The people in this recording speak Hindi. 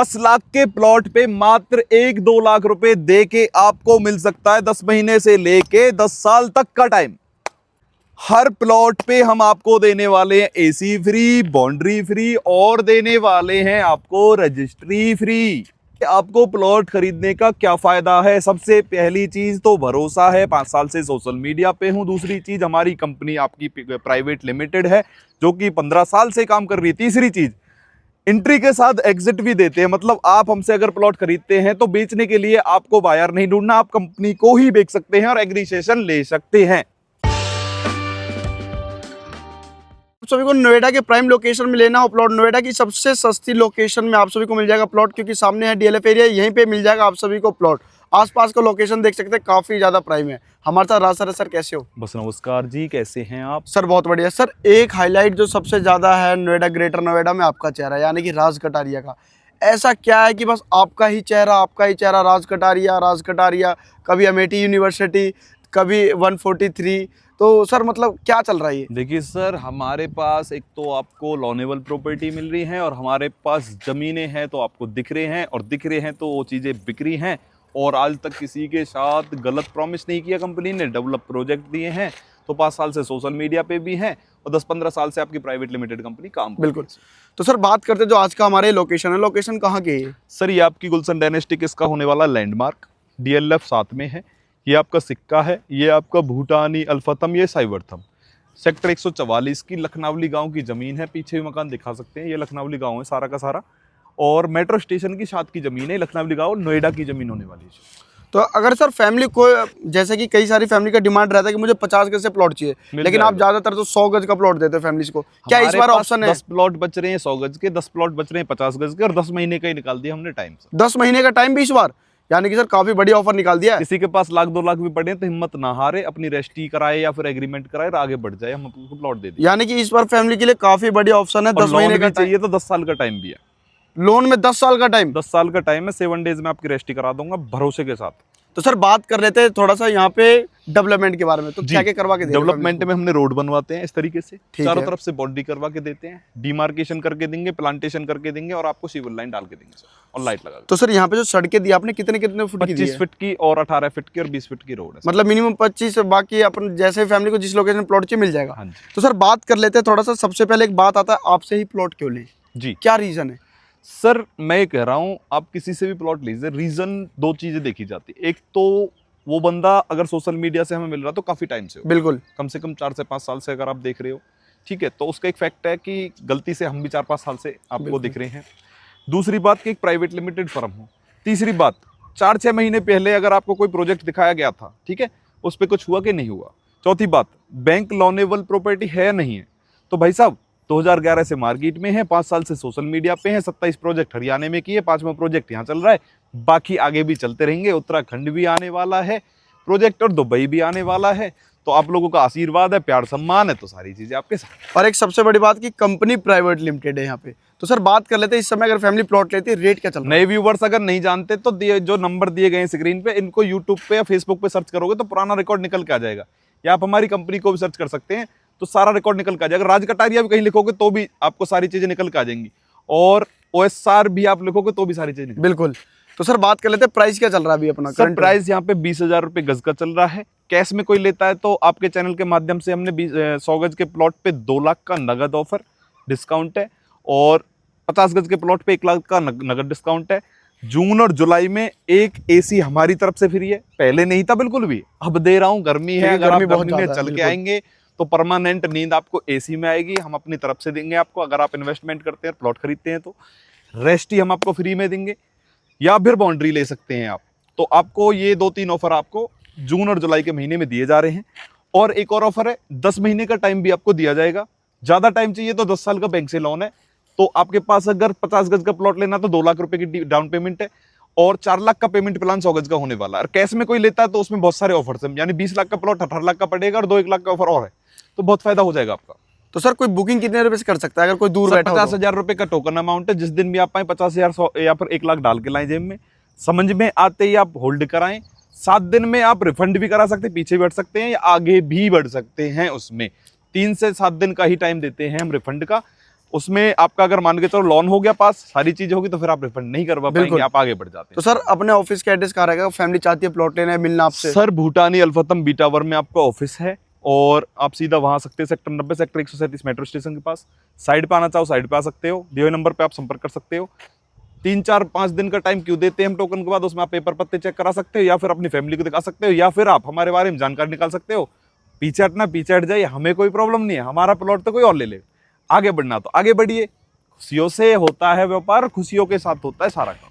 10 लाख के प्लॉट पे मात्र 1-2 लाख रुपए दे के आपको मिल सकता है 10 महीने से लेके 10 साल तक का टाइम। हर प्लॉट पे हम आपको देने वाले हैं एसी फ्री, बाउंड्री फ्री और देने वाले हैं आपको रजिस्ट्री फ्री। आपको प्लॉट खरीदने का क्या फायदा है? सबसे पहली चीज तो भरोसा है, 5 साल से सोशल मीडिया पे हूं। दूसरी चीज, हमारी कंपनी आपकी प्राइवेट लिमिटेड है जो कि 15 साल से काम कर रही है। तीसरी चीज, एंट्री के साथ एग्जिट भी देते हैं। मतलब आप हमसे अगर प्लॉट खरीदते हैं तो बेचने के लिए आपको बायर नहीं ढूंढना, आप कंपनी को ही बेच सकते हैं और एग्रीसेशन ले सकते हैं। सभी को नोएडा के प्राइम लोकेशन में लेना हो प्लॉट, नोएडा की सबसे सस्ती लोकेशन में आप सभी को मिल जाएगा प्लॉट, क्योंकि सामने है डीएलएफ एरिया, यहीं पे मिल जाएगा आप सभी को प्लॉट। आसपास का लोकेशन देख सकते हैं, काफी ज्यादा प्राइम है। हमारे साथ राज सर है। सर कैसे हो? बस नमस्कार जी, कैसे हैं आप? सर बहुत बढ़िया। सर एक हाईलाइट जो सबसे ज्यादा है नोएडा, ग्रेटर नोएडा में आपका चेहरा, यानी कि राज कटारिया का। ऐसा क्या है कि बस आपका ही चेहरा राज कटारिया, कभी अमेठी यूनिवर्सिटी, कभी 143, तो सर मतलब क्या चल रहा है ये? देखिए सर, हमारे पास एक तो आपको लॉनेबल प्रॉपर्टी मिल रही है और हमारे पास जमीनें हैं तो आपको दिख रहे हैं, और दिख रहे हैं तो वो चीज़ें बिक रही हैं। और आज तक किसी के साथ गलत प्रॉमिस नहीं किया कंपनी ने, डेवलप प्रोजेक्ट दिए हैं। तो 5 साल से सोशल मीडिया पे भी हैं और 10-15 साल से आपकी प्राइवेट लिमिटेड कंपनी काम कर रही है। बिल्कुल। तो सर बात करते हैं जो आज का हमारे लोकेशन है, लोकेशन कहाँ की है? सर ये आपकी गुलशन डायनेस्टी इसका होने वाला लैंडमार्क, डीएलएफ साथ में है। ये आपका सिक्का है, ये आपका भूटानी अल्फाथम, ये साइवरथम। सेक्टर 144 की लखनवली गांव की ज़मीन है। पीछे भी मकान दिखा सकते हैं, ये लखनवली गांव है सारा का सारा। और मेट्रो स्टेशन की साथ की ज़मीन है। लखनवली गांव नोएडा की ज़मीन होने वाली है। तो अगर सर फैमिली को, जैसे कि कई सारी फैमिली का डिमांड रहता है कि मुझे 50 गज से प्लॉट चाहिए, लेकिन आप ज्यादातर तो 100 गज का प्लॉट देते हैं फैमिलीज को, क्या इस बार ऑप्शन है? 10 प्लॉट बच रहे हैं 100 गज के, 10 प्लॉट बच रहे हैं 50 गज के, और 10 महीने का ही निकाल दिया हमने टाइम से। 10 महीने का टाइम भी इस बार, यानी कि सर काफी बड़ी ऑफर निकाल दिया है। किसी के पास 1-2 लाख भी पड़े तो हिम्मत ना हारे, अपनी रजिस्ट्री कराए या फिर एग्रीमेंट कराए और आगे बढ़ जाए, हम आपको प्लॉट दे दें। यानी कि इस बार फैमिली के लिए काफी बड़ी ऑप्शन है। 10 महीने का चाहिए तो 10 साल का टाइम भी है। लोन में 10 साल का टाइम? 10 साल का टाइम है, 7 डेज में आपकी रजिस्ट्री करा दूंगा भरोसे के साथ। तो सर बात कर लेते हैं थोड़ा सा यहाँ पे डेवलपमेंट के बारे में, तो क्या क्या करवा के देंगे? डेवलपमेंट में हमने रोड बनवाते हैं इस तरीके से, चारों है। तरफ से बाउंड्री करवा के देते हैं, डिमार्केशन करके देंगे, प्लांटेशन करके देंगे और आपको सिविल लाइन डाल के देंगे सर, और लाइट लगा। तो सर यहाँ पे जो सड़कें दी आपने कितने कितने फुट की दी है? 25 फीट की और 18 फीट की और 20 फीट की रोड है। मतलब मिनिमम 25, बाकी अपन जैसे फैमिली को जिस लोकेशन प्लॉट चाहिए मिल जाएगा। हाँ जी। तो सर बात कर लेते हैं थोड़ा सा, सबसे पहले एक बात आता है, आपसे ही प्लॉट क्यों लें? जी, क्या रीजन है? सर मैं ये कह रहा हूँ, आप किसी से भी प्लॉट लीजिए, रीजन 2 चीजें देखी जाती है। एक तो वो बंदा अगर सोशल मीडिया से हमें मिल रहा तो काफी टाइम से हो, बिल्कुल, कम से कम 4 से 5 साल से अगर आप देख रहे हो, ठीक है, तो उसका एक फैक्ट है कि गलती से हम भी 4-5 साल से आपको दिख रहे हैं। दूसरी बात कि एक प्राइवेट लिमिटेड फर्म हो। तीसरी बात, 4-6 महीने पहले अगर आपको कोई प्रोजेक्ट दिखाया गया था, ठीक है, उस पर कुछ हुआ कि नहीं हुआ। चौथी बात, बैंक लोनेबल प्रॉपर्टी है या नहीं है। तो भाई साहब 2011 से मार्केट में है, 5 साल से सोशल मीडिया पे है, 27 प्रोजेक्ट हरियाणा में किए, 5वां प्रोजेक्ट यहाँ चल रहा है, बाकी आगे भी चलते रहेंगे। उत्तराखंड भी आने वाला है प्रोजेक्ट और दुबई भी आने वाला है। तो आप लोगों का आशीर्वाद है, प्यार सम्मान है, तो सारी चीजें आपके साथ। और एक सबसे बड़ी बात कि कंपनी प्राइवेट लिमिटेड है यहाँ पे। तो सर बात कर लेते हैं, इस समय अगर फैमिली प्लॉट लेती है रेट क्या चल रहा है? नए व्यूवर्स अगर नहीं जानते तो जो नंबर दिए गए हैं स्क्रीन पे, इनको यूट्यूब पे या फेसबुक पे सर्च करोगे तो पुराना रिकॉर्ड निकल के आ जाएगा, या आप हमारी कंपनी को भी सर्च कर सकते हैं तो सारा रिकॉर्ड निकल के आ जाएगा। राज कटारिया भी कहीं लिखोगे तो भी आपको सारी चीजें निकल के आ जाएंगी, और OSR भी आप लिखोगे तो भी सारी चीजें। बिल्कुल। तो सर बात कर लेते हैं, प्राइस क्या चल रहा है अभी अपना? सर प्राइस यहाँ पे 20,000 रुपए गज का चल रहा है। कैश में कोई लेता है तो आपके चैनल के माध्यम से हमने 100 गज के प्लॉट पे 2 लाख का नगद ऑफर डिस्काउंट है, और 50 गज के प्लॉट पे 1 लाख का नगद डिस्काउंट है। जून और जुलाई में एक एसी हमारी तरफ से फ्री है, पहले नहीं था बिल्कुल भी, अब दे रहा हूँ। गर्मी है, अगर आप गर्मी में चल के आएंगे तो परमानेंट नींद आपको एसी में आएगी, हम अपनी तरफ से देंगे आपको। अगर आप इन्वेस्टमेंट करते हैं, प्लॉट खरीदते हैं तो रेस्ट ही हम आपको फ्री में देंगे, या फिर बाउंड्री ले सकते हैं आप। तो आपको ये 2-3 ऑफर आपको जून और जुलाई के महीने में दिए जा रहे हैं। और एक और ऑफर है, 10 महीने का टाइम भी आपको दिया जाएगा। ज्यादा टाइम चाहिए तो 10 साल का बैंक से लोन है। तो आपके पास अगर 50 गज का प्लॉट लेना तो 2 लाख रुपए की डाउन पेमेंट है, और 4 लाख का पेमेंट प्लान 100 गज का होने वाला है। और कैश में कोई लेता है तो उसमें बहुत सारे ऑफर्स हैं, यानी 20 लाख का प्लॉट 18 लाख का पड़ेगा, और 1 लाख का ऑफर और है, तो बहुत फायदा हो जाएगा आपका। तो सर कोई बुकिंग कितने रुपए से कर सकता है अगर कोई दूर बैठा हो? 50,000 रुपए का टोकन अमाउंट है, जिस दिन भी आप आए 50,000 या फिर 1 लाख डाल के लाएं जेब में। समझ में आते ही आप होल्ड कराएं, 7 दिन में आप रिफंड भी करा सकते हैं, पीछे बढ़ सकते हैं या आगे भी बढ़ सकते हैं। उसमें 3 से 7 दिन का ही टाइम देते हैं हम रिफंड का। उसमें आपका अगर मान के चलो लोन हो गया पास, सारी चीजें होगी, तो फिर आप रिफंड नहीं करवा पाएंगे, बिल्कुल। आप आगे बढ़ जाते तो हैं। सर अपने ऑफिस का एड्रेस कहाँ रहेगा, फैमिली चाहती है प्लॉट लेना है, मिलना आपसे? सर भूटानी अल्फतम बी टावर में आपका ऑफिस है, और आप सीधा वहां आ सकते हैं, सेक्टर 90 सेक्टर 137 मेट्रो स्टेशन के पास। साइड पे आना चाहो साइड पे आ सकते हो, दिए हुए नंबर पे आप संपर्क कर सकते हो। 3-4-5 दिन का टाइम क्यों देते हैं हम टोकन के बाद, उसमें आप पेपर पत्ते चेक करा सकते हो, या फिर अपनी फैमिली को दिखा सकते हो, या फिर आप हमारे बारे में जानकारी निकाल सकते हो। पीछे हटना पीछे हट जाइए, हमें कोई प्रॉब्लम नहीं है, हमारा प्लॉट तो कोई और ले ले। आगे बढ़ना तो आगे बढ़िए, खुशियों से होता है व्यापार, खुशियों के साथ होता है सारा काम।